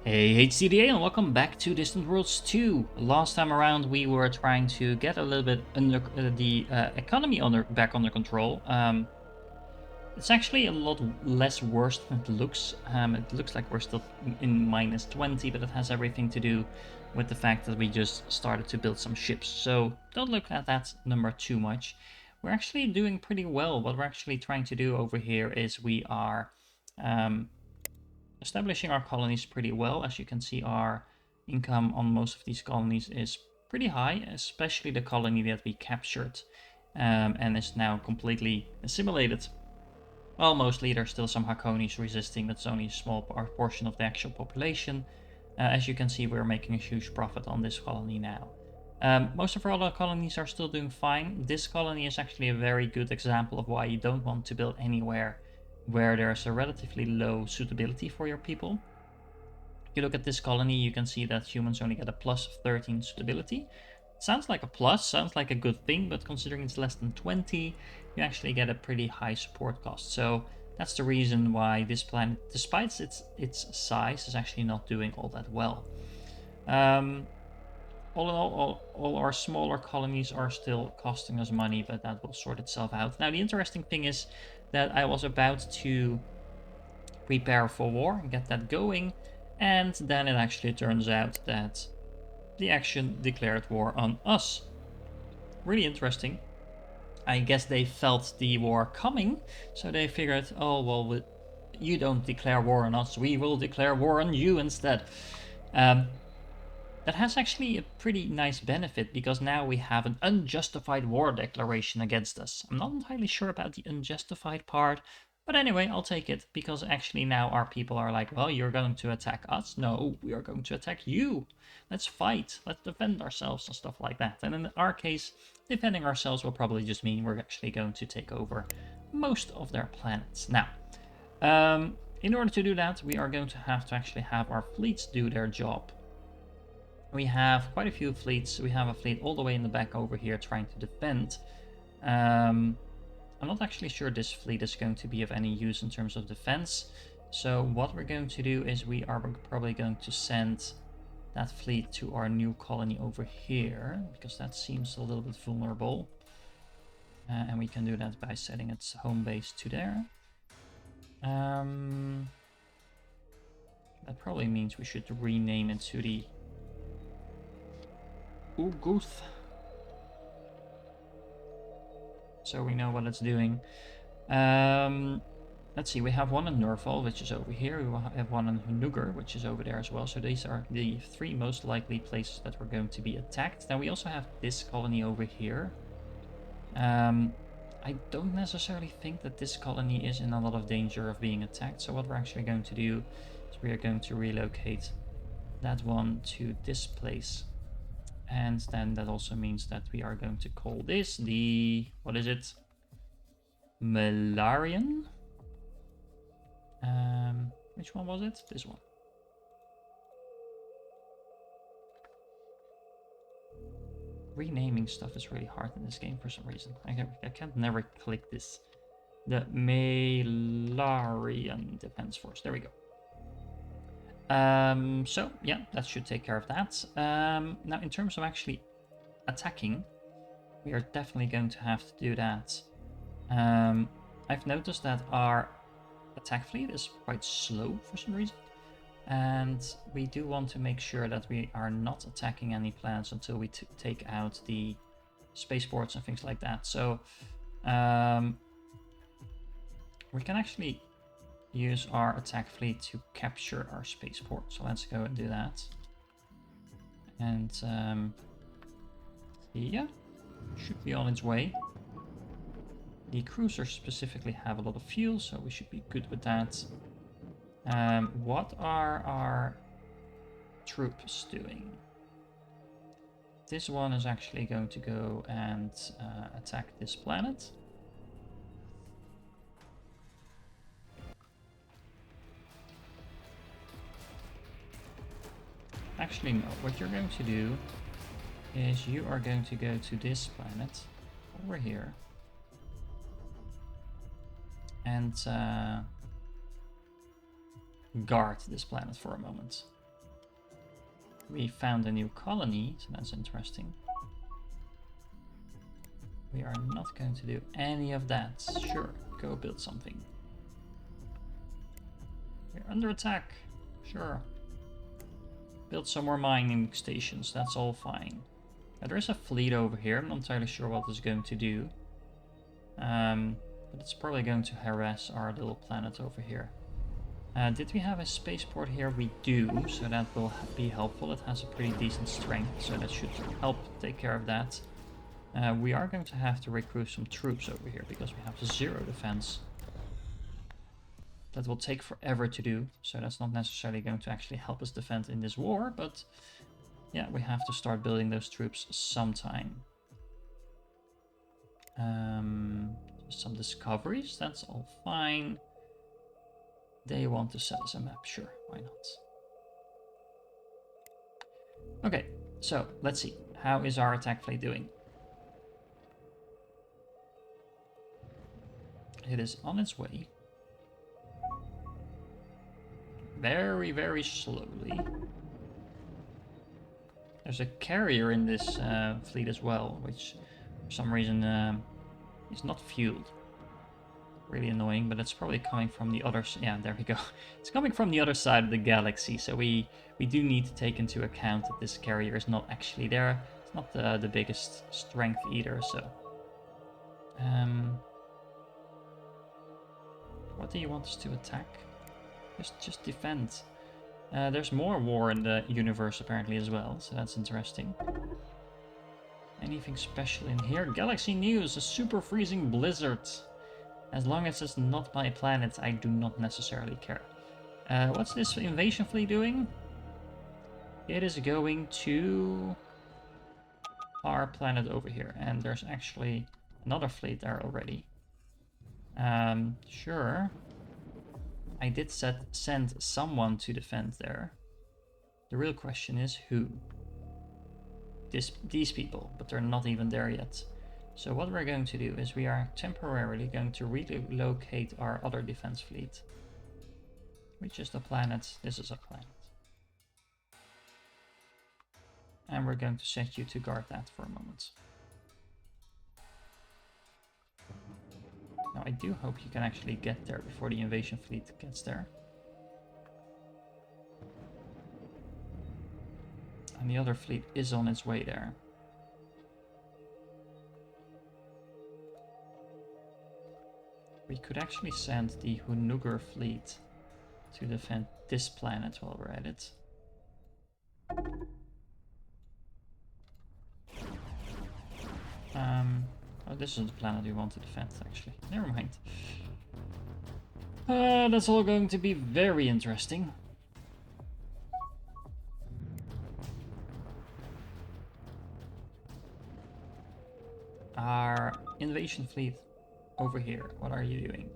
Hey HCDA and welcome back to Distant Worlds 2. Last time around we were trying to get a little bit under the economy back under control. It's actually a lot less worse than it looks. It looks like we're still in minus 20, but it has everything to do with the fact that we just started to build some ships. So don't look at that number too much. We're actually doing pretty well. What we're actually trying to do over here is we are establishing our colonies pretty well. As you can see, our income on most of these colonies is pretty high, especially the colony that we captured and is now completely assimilated. Well, mostly there's still some Hakonis resisting, but it's only a small portion of the actual population. As you can see, we're making a huge profit on this colony now. Most of our other colonies are still doing fine. This colony is actually a very good example of why you don't want to build anywhere where there's a relatively low suitability for your people. If you look at this colony, you can see that humans only get a plus of 13 suitability. Sounds like a plus, sounds like a good thing, but considering it's less than 20, you actually get a pretty high support cost. So that's the reason why this planet, despite its size, is actually not doing all that well. All in all our smaller colonies are still costing us money, but that will sort itself out. Now, the interesting thing is that I was about to prepare for war and get that going, and then it actually turns out that the action declared war on us. Really interesting. I guess they felt the war coming, so they figured, oh, well, you don't declare war on us, we will declare war on you instead. That has actually a pretty nice benefit, because now we have an unjustified war declaration against us. I'm not entirely sure about the unjustified part, but anyway, I'll take it, because actually now our people are like, well, you're going to attack us? No, we are going to attack you. Let's fight, let's defend ourselves and stuff like that. And in our case, defending ourselves will probably just mean we're actually going to take over most of their planets. Now, in order to do that, we are going to actually have our fleets do their job. We have quite a few fleets. We have a fleet all the way in the back over here trying to defend. I'm not actually sure this fleet is going to be of any use in terms of defense. So what we're going to do is we are probably going to send that fleet to our new colony over here, because that seems a little bit vulnerable. And we can do that by setting its home base to there. That probably means we should rename it to the Uguth, so we know what it's doing. Let's see, we have one in Norval, which is over here. We have one in Hunugar, which is over there as well. So these are the three most likely places that we're going to be attacked. Then we also have this colony over here. I don't necessarily think that this colony is in a lot of danger of being attacked. So what we're actually going to do is we are going to relocate that one to this place. And then that also means that we are going to call this the, what is it? Malarian? Which one was it? This one. Renaming stuff is really hard in this game for some reason. I can't never click this. The Malarian Defense Force. There we go. So yeah, that should take care of that. Now, in terms of actually attacking, we are definitely going to have to do that. I've noticed that our attack fleet is quite slow for some reason, and we do want to make sure that we are not attacking any planets until we take out the spaceports and things like that. So we can actually use our attack fleet to capture our spaceport. So let's go and do that. And yeah, should be on its way. The cruisers specifically have a lot of fuel, so we should be good with that. What are our troops doing? This one is actually going to go and attack this planet. Actually, no. What you're going to do is you are going to go to this planet over here and guard this planet for a moment. We found a new colony, so that's interesting. We are not going to do any of that. Sure, go build something. We're under attack. Sure. Build some more mining stations, that's all fine. There is a fleet over here, I'm not entirely sure what it's going to do. But it's probably going to harass our little planet over here. Did we have a spaceport here? We do, so that will be helpful. It has a pretty decent strength, so that should help take care of that. We are going to have to recruit some troops over here because we have 0 defense. That will take forever to do, so that's not necessarily going to actually help us defend in this war, but yeah, we have to start building those troops sometime. Some discoveries, that's all fine. They want to set us a map, sure, why not? Okay, so let's see. How is our attack fleet doing? It is on its way. Very, very slowly. There's a carrier in this fleet as well, which for some reason is not fueled. Really annoying, but it's probably coming from the other... Yeah, there we go. It's coming from the other side of the galaxy, so we do need to take into account that this carrier is not actually there. It's not the biggest strength either, so... what do you want us to attack? Just defend. There's more war in the universe apparently as well, so that's interesting. Anything special in here? Galaxy news, a super freezing blizzard. As long as it's not my planet, I do not necessarily care. What's this invasion fleet doing? It is going to our planet over here, and there's actually another fleet there already. Sure. I did send someone to defend there. The real question is who? These people, but they're not even there yet. So what we're going to do is we are temporarily going to relocate our other defense fleet. Which is the planet. This is a planet. And we're going to set you to guard that for a moment. Now I do hope you can actually get there before the invasion fleet gets there. And the other fleet is on its way there. We could actually send the Hunugar fleet to defend this planet while we're at it. Oh, this is the planet we want to defend, actually. Never mind. That's all going to be very interesting. Our invasion fleet over here, what are you doing?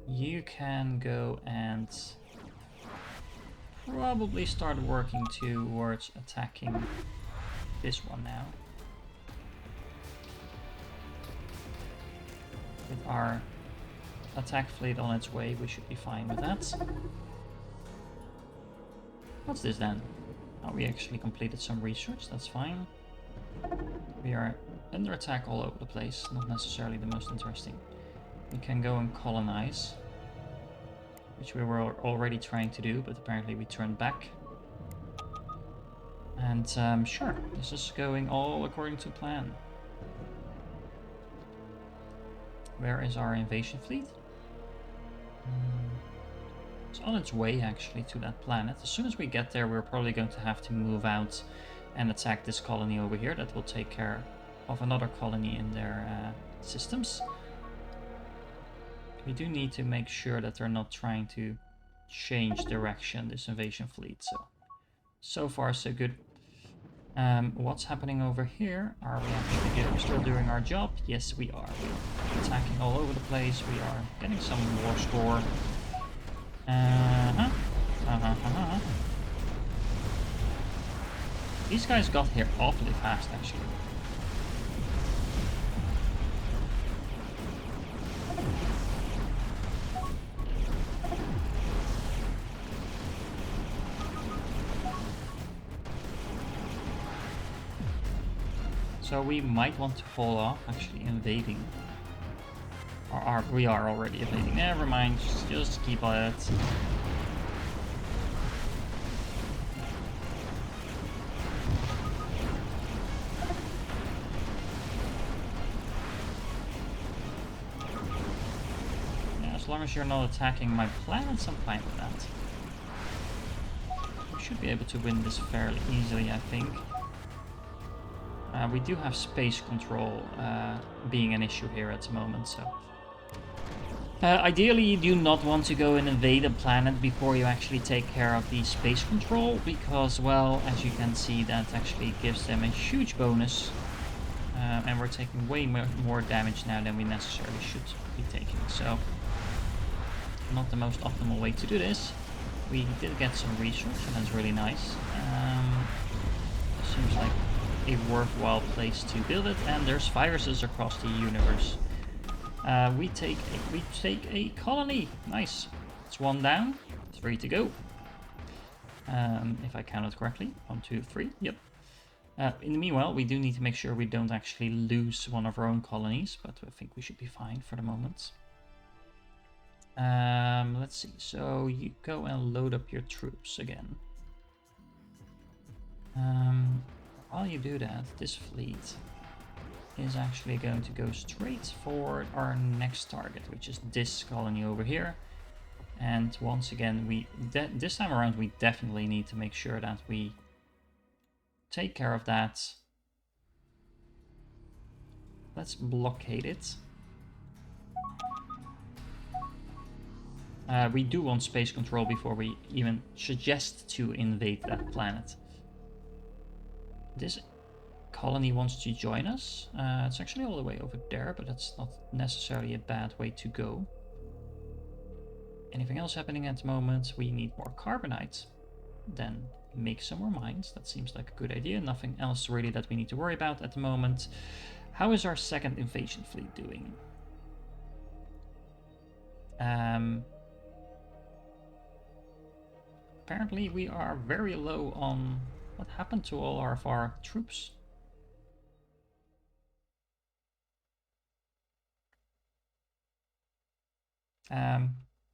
You can go and probably start working towards attacking this one now. With our attack fleet on its way, we should be fine with that. What's this then? Oh, we actually completed some research, that's fine. We are under attack all over the place, not necessarily the most interesting. We can go and colonize, which we were already trying to do, but apparently we turned back. And sure, this is going all according to plan. Where is our invasion fleet? It's on its way actually to that planet. As soon as we get there, we're probably going to have to move out and attack this colony over here. That will take care of another colony in their systems. We do need to make sure that they're not trying to change direction, this invasion fleet. So far so good. What's happening over here? Are we actually still doing our job? Yes, we are. We're attacking all over the place. We are getting some war score. These guys got here awfully fast, actually. So we might want to hold off actually invading. Or we are already invading. Never mind, just keep at it. As long as you're not attacking my planets, I'm fine with that. We should be able to win this fairly easily, I think. We do have space control being an issue here at the moment, so... ideally, you do not want to go and invade a planet before you actually take care of the space control, because, well, as you can see, that actually gives them a huge bonus. And we're taking way more damage now than we necessarily should be taking, so... Not the most optimal way to do this. We did get some research, and that's really nice. Seems like a worthwhile place to build it, and there's viruses across the universe. We take a colony. Nice. It's 1 down, 3 to go. If I counted correctly, 1, 2, 3. Yep. In the meanwhile, we do need to make sure we don't actually lose one of our own colonies, but I think we should be fine for the moment. Let's see. So you go and load up your troops again. While you do that, this fleet is actually going to go straight for our next target, which is this colony over here. And once again, this time around, we definitely need to make sure that we take care of that. Let's blockade it. We do want space control before we even suggest to invade that planet. This colony wants to join us. It's actually all the way over there, but that's not necessarily a bad way to go. Anything else happening at the moment? We need more carbonite. Then make some more mines. That seems like a good idea. Nothing else really that we need to worry about at the moment. How is our second invasion fleet doing? Apparently we are very low on what happened to all of our troops.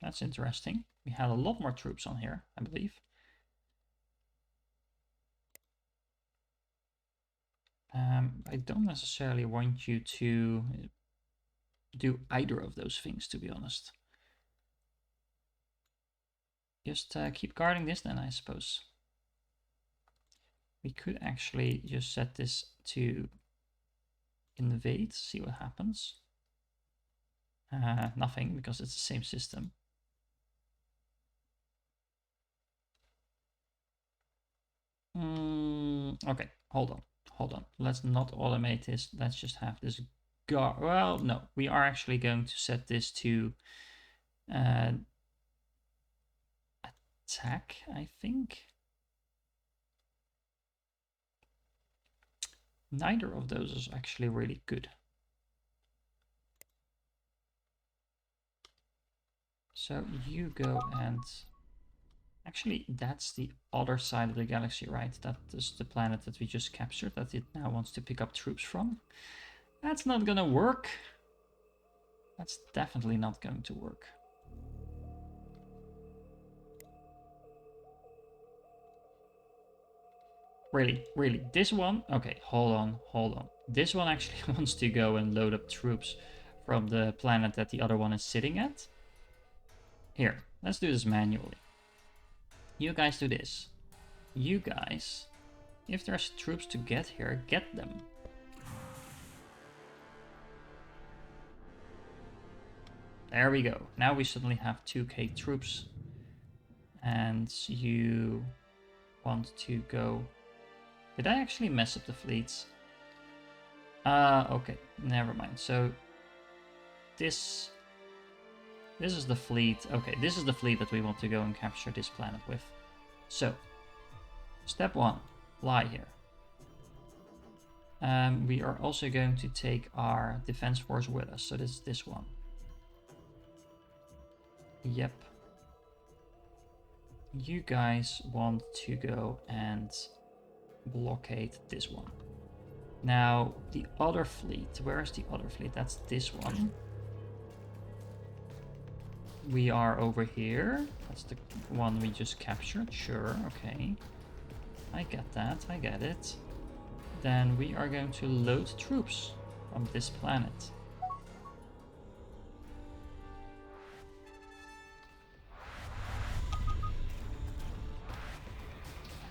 That's interesting. We had a lot more troops on here, I believe. I don't necessarily want you to do either of those things, to be honest. Just keep guarding this then, I suppose. We could actually just set this to invade, see what happens. Nothing, because it's the same system. Okay, hold on. Let's not automate this. Let's just have this guard. Well, no, we are actually going to set this to attack, I think. Neither of those is actually really good. So you go and... Actually, that's the other side of the galaxy, right? That is the planet that we just captured, that it now wants to pick up troops from. That's not gonna work. That's definitely not going to work. Really, this one? Okay, hold on. This one actually wants to go and load up troops from the planet that the other one is sitting at. Here, let's do this manually. You guys do this. You guys, if there's troops to get here, get them. There we go. Now we suddenly have 2k troops. And you want to go... Did I actually mess up the fleets? Okay, never mind. So this is the fleet. Okay, this is the fleet that we want to go and capture this planet with. So, step 1, lie here. We are also going to take our defense force with us. So this is this one. Yep. You guys want to go and blockade this one. Now, the other fleet. Where is the other fleet? That's this one. We are over here. That's the one we just captured. Sure, okay. I get that, I get it. Then we are going to load troops on this planet.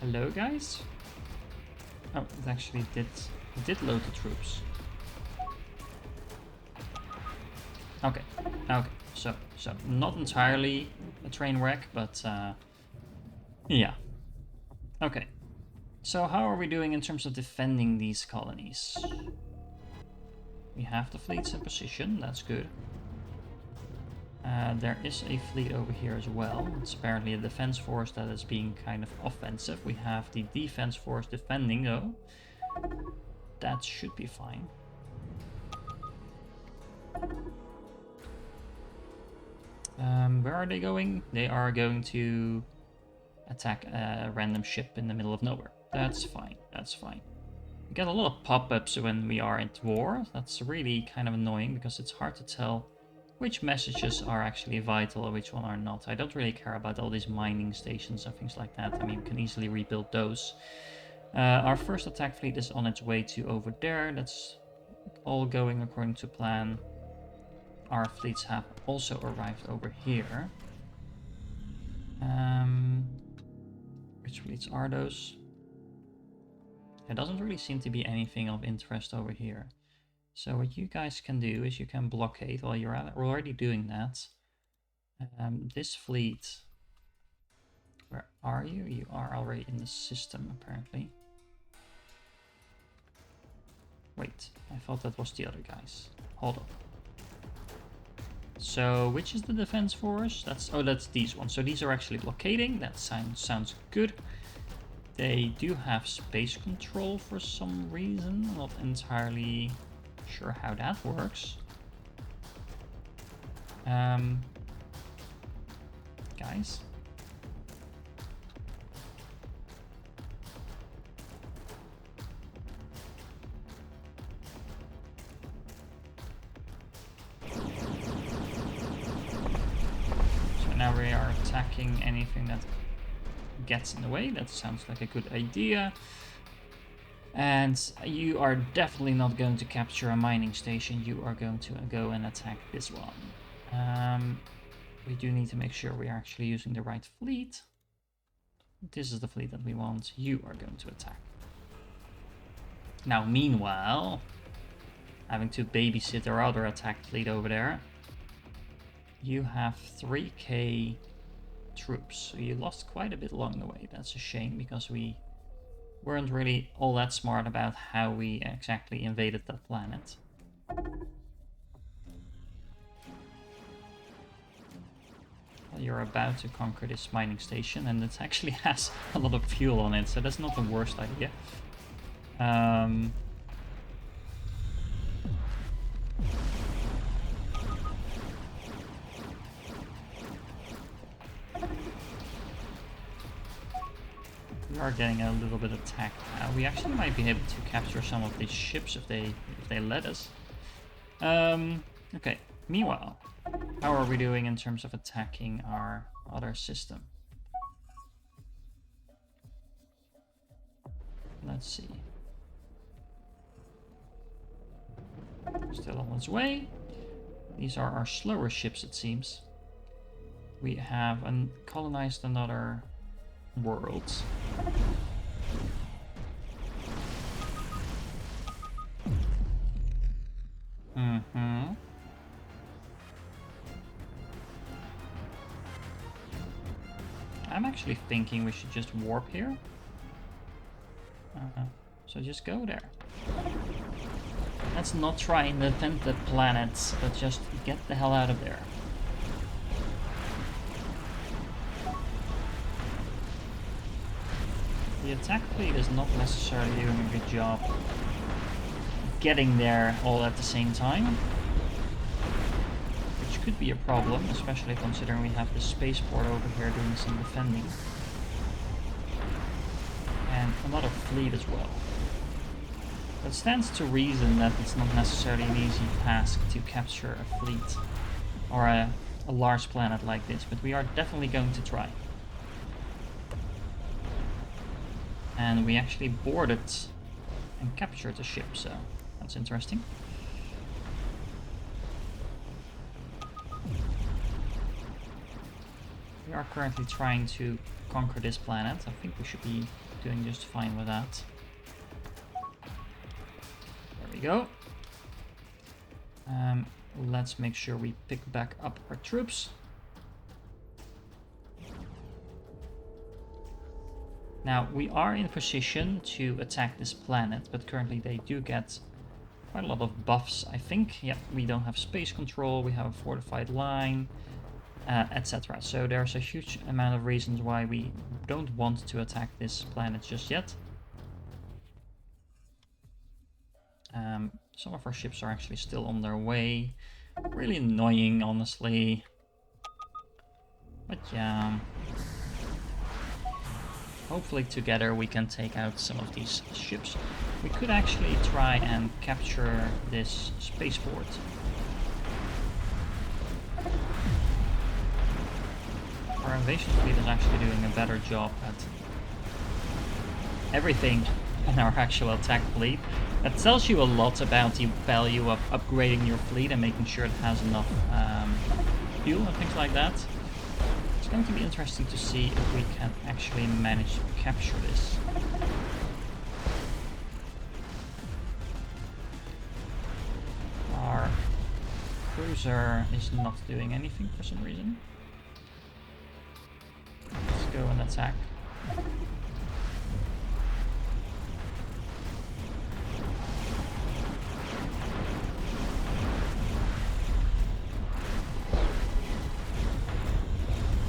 Hello, guys? Oh, it actually did load the troops. Okay, okay. So not entirely a train wreck, but yeah. Okay. So how are we doing in terms of defending these colonies? We have the fleets in position, that's good. There is a fleet over here as well. It's apparently a defense force that is being kind of offensive. We have the defense force defending though. That should be fine. Where are they going? They are going to attack a random ship in the middle of nowhere. That's fine, that's fine. We get a lot of pop-ups when we are at war. That's really kind of annoying because it's hard to tell which messages are actually vital and which one are not. I don't really care about all these mining stations and things like that. I mean, we can easily rebuild those. Our first attack fleet is on its way to over there. That's all going according to plan. Our fleets have also arrived over here. Which fleets are those? There doesn't really seem to be anything of interest over here. So what you guys can do is you can blockade while you're already doing that. This fleet, where are you? You are already in the system apparently. Wait, I thought that was the other guys. Hold on. So which is the defense force? That's these ones. So these are actually blockading. That sounds good. They do have space control for some reason. Not entirely sure how that works. Guys. So now we are attacking anything that gets in the way. That sounds like a good idea. And you are definitely not going to capture a mining station. You are going to go and attack this one. We do need to make sure we are actually using the right fleet. This is the fleet that we want. You are going to attack. Now, meanwhile, having to babysit our other attack fleet over there, you have 3k troops. So you lost quite a bit along the way. That's a shame because we weren't really all that smart about how we exactly invaded that planet. Well, you're about to conquer this mining station and it actually has a lot of fuel on it, so that's not the worst idea. We are getting a little bit attacked now. We actually might be able to capture some of these ships if they let us. Okay. Meanwhile, how are we doing in terms of attacking our other system? Let's see. Still on its way. These are our slower ships, it seems. We have colonized another world. I'm actually thinking we should just warp here. So just go there. Let's not try and defend the planets, but just get the hell out of there. The attack fleet is not necessarily doing a good job getting there all at the same time, which could be a problem, especially considering we have the spaceport over here doing some defending. And another fleet as well. It stands to reason that it's not necessarily an easy task to capture a fleet or a large planet like this, but we are definitely going to try. And we actually boarded and captured the ship, so that's interesting. We are currently trying to conquer this planet. I think we should be doing just fine with that. There we go. Let's make sure we pick back up our troops. Now, we are in a position to attack this planet, but currently they do get quite a lot of buffs, I think. Yeah, we don't have space control, we have a fortified line, etc. So there's a huge amount of reasons why we don't want to attack this planet just yet. Some of our ships are actually still on their way. Really annoying, honestly. But yeah. Hopefully together we can take out some of these ships. We could actually try and capture this spaceport. Our invasion fleet is actually doing a better job at everything in our actual attack fleet. That tells you a lot about the value of upgrading your fleet and making sure it has enough fuel and things like that. It's going to be interesting to see if we can actually manage to capture this. Our cruiser is not doing anything for some reason. Let's go and attack.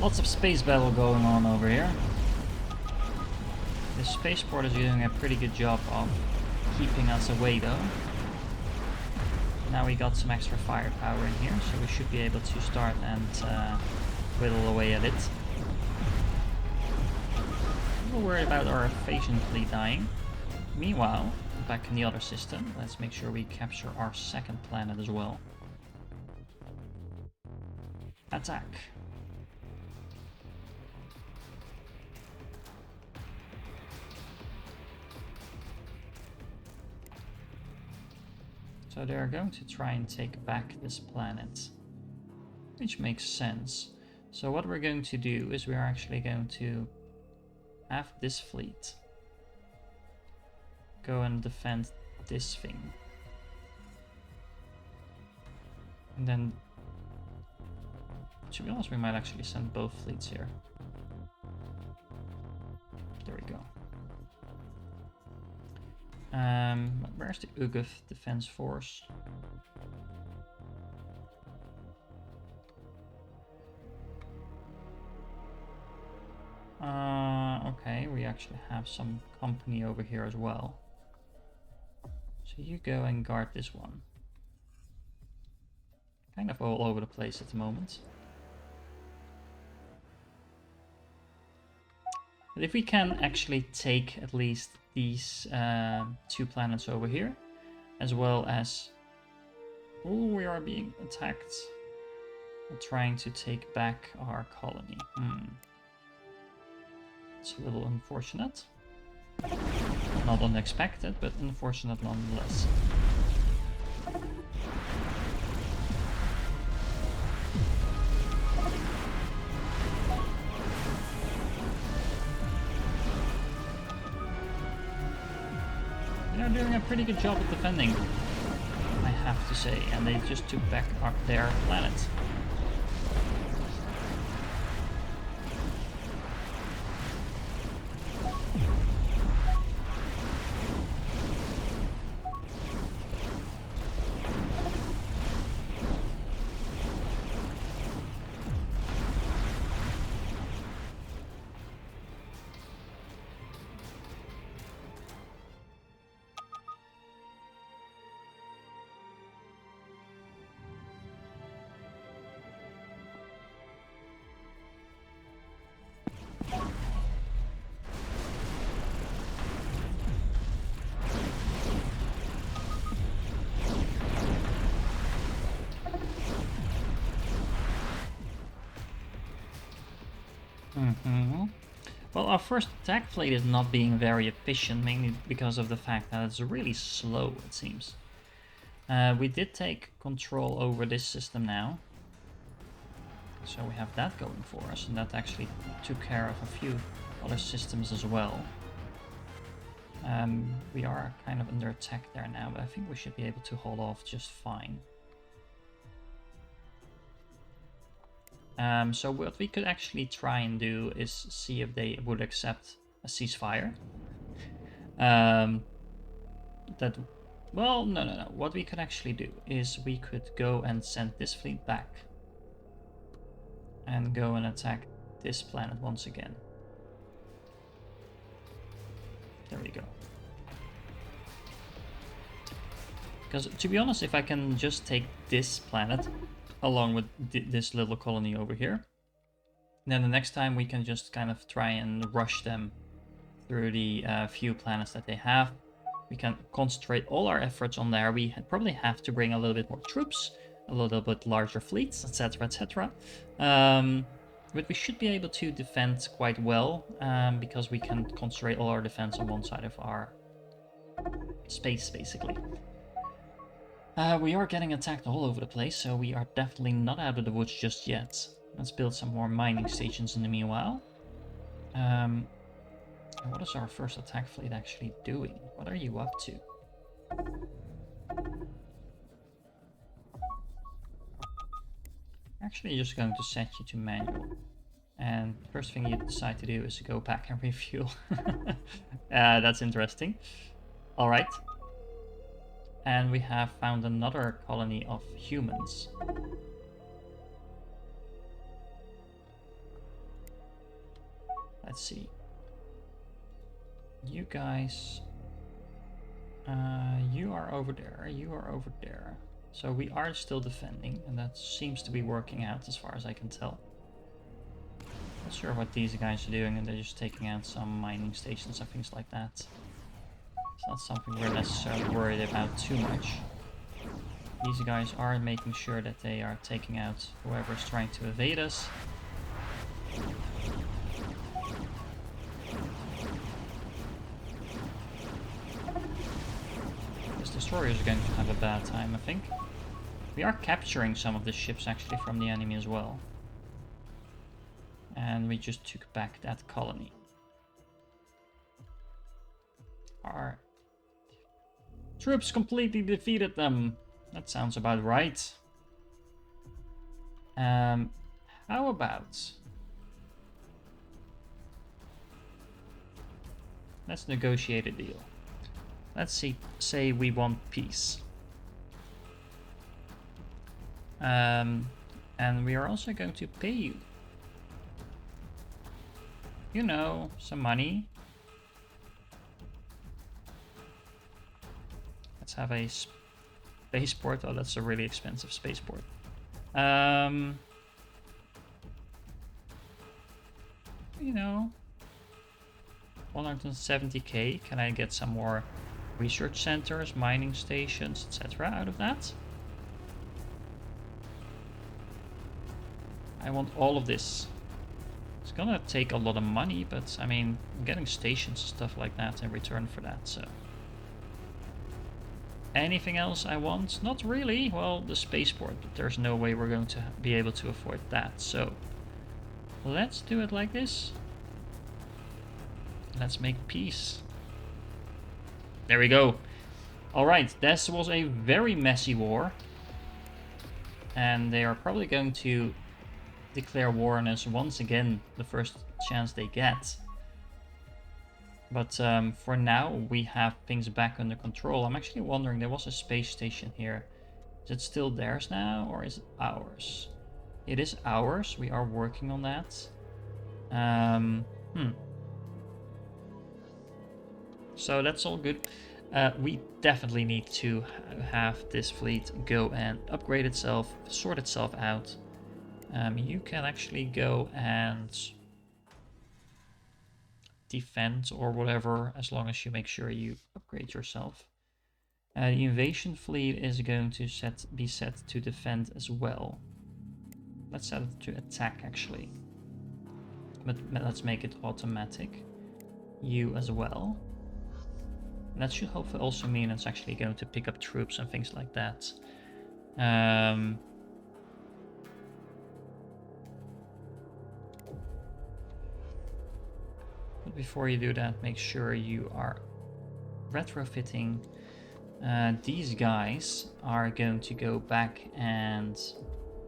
Lots of space battle going on over here. The spaceport is doing a pretty good job of keeping us away though. Now we got some extra firepower in here, so we should be able to start and whittle away at it. I'm a little worried about our invasion fleet dying. Meanwhile, back in the other system, let's make sure we capture our second planet as well. Attack. So they're going to try and take back this planet, which makes sense. So what we're going to do is we're actually going to have this fleet go and defend this thing. And then, to be honest, we might actually send both fleets here. There we go. Where's the Uguth Defense Force? Okay, we actually have some company over here as well. So you go and guard this one. Kind of all over the place at the moment. But if we can actually take at least these two planets over here, as well as... Oh, we are being attacked. We're trying to take back our colony. It's a little unfortunate. Not unexpected, but unfortunate nonetheless. They're doing a pretty good job of defending, I have to say, and they just took back their planet. Mm-hmm. Well, our first attack fleet is not being very efficient, mainly because of the fact that it's really slow, it seems. We did take control over this system now. So we have that going for us, and that actually took care of a few other systems as well. We are kind of under attack there now, but I think we should be able to hold off just fine. So what we could actually try and do is see if they would accept a ceasefire. Well, no. What we could actually do is we could go and send this fleet back and go and attack this planet once again. There we go. Because to be honest, if I can just take this planet along with this little colony over here, then the next time we can just kind of try and rush them through the few planets that they have. We can concentrate all our efforts on there. We probably have to bring a little bit more troops, a little bit larger fleets, etc., etc. But we should be able to defend quite well because we can concentrate all our defense on one side of our space, basically. We are getting attacked all over the place, so we are definitely not out of the woods just yet. Let's build some more mining stations in the meanwhile. What is our first attack fleet actually doing? What are you up to? Actually, just going to set you to manual. And first thing you decide to do is to go back and refuel. That's interesting. Alright. And we have found another colony of humans. Let's see. You guys... you are over there, you are over there. So we are still defending, and that seems to be working out as far as I can tell. Not sure what these guys are doing, and they're just taking out some mining stations and things like that. It's not something we're necessarily worried about too much. These guys are making sure that they are taking out whoever's trying to evade us. This destroyer is going to have a bad time, I think. We are capturing some of the ships actually from the enemy as well. And we just took back that colony. Our troops completely defeated them. That sounds about right. How about... let's negotiate a deal. Let's say we want peace. And we are also going to pay you. You know, some money. Let's have a spaceport. Oh, that's a really expensive spaceport. You know, 170k. Can I get some more research centers, mining stations, etc. out of that? I want all of this. It's gonna take a lot of money, but I mean, I'm getting stations and stuff like that in return for that, so. Anything else I want? Not really. Well, the spaceport, but there's no way we're going to be able to afford that, so. Let's do it like this. Let's make peace. There we go. Alright, this was a very messy war. And they are probably going to declare war on us once again the first chance they get. But for now, we have things back under control. I'm actually wondering, there was a space station here. Is it still theirs now, or is it ours? It is ours. We are working on that. So that's all good. We definitely need to have this fleet go and upgrade itself, sort itself out. You can actually go and defend or whatever, as long as you make sure you upgrade yourself. The invasion fleet is going to be set to defend as well. Let's set it to attack, actually. but let's make it automatic. You as well. That should hopefully also mean it's actually going to pick up troops and things like that. But before you do that, make sure you are retrofitting. These guys are going to go back and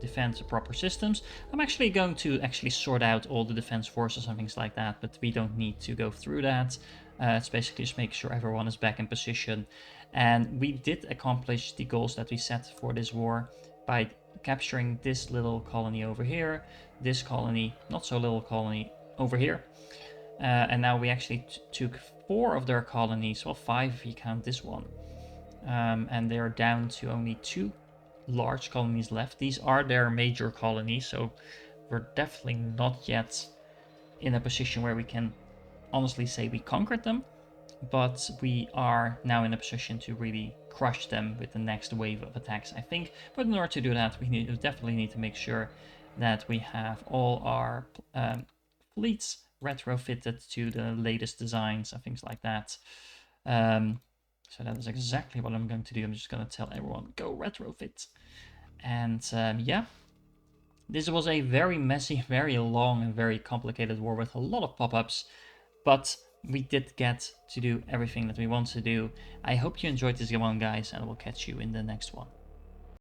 defend the proper systems. I'm actually going to sort out all the defense forces and things like that, but we don't need to go through that. It's basically just make sure everyone is back in position. And we did accomplish the goals that we set for this war by capturing this little colony over here, this colony, not so little colony over here. And now we actually took 4 of their colonies, well 5 if you count this one. And they're down to only 2 large colonies left. These are their major colonies, so we're definitely not yet in a position where we can honestly say we conquered them, but we are now in a position to really crush them with the next wave of attacks, I think. But in order to do that, we definitely need to make sure that we have all our fleets retrofitted to the latest designs and things like that. So that is exactly what I'm going to do. I'm just going to tell everyone, go retrofit. And yeah, this was a very messy, very long, and very complicated war with a lot of pop-ups. But we did get to do everything that we wanted to do. I hope you enjoyed this one, guys, and we'll catch you in the next one.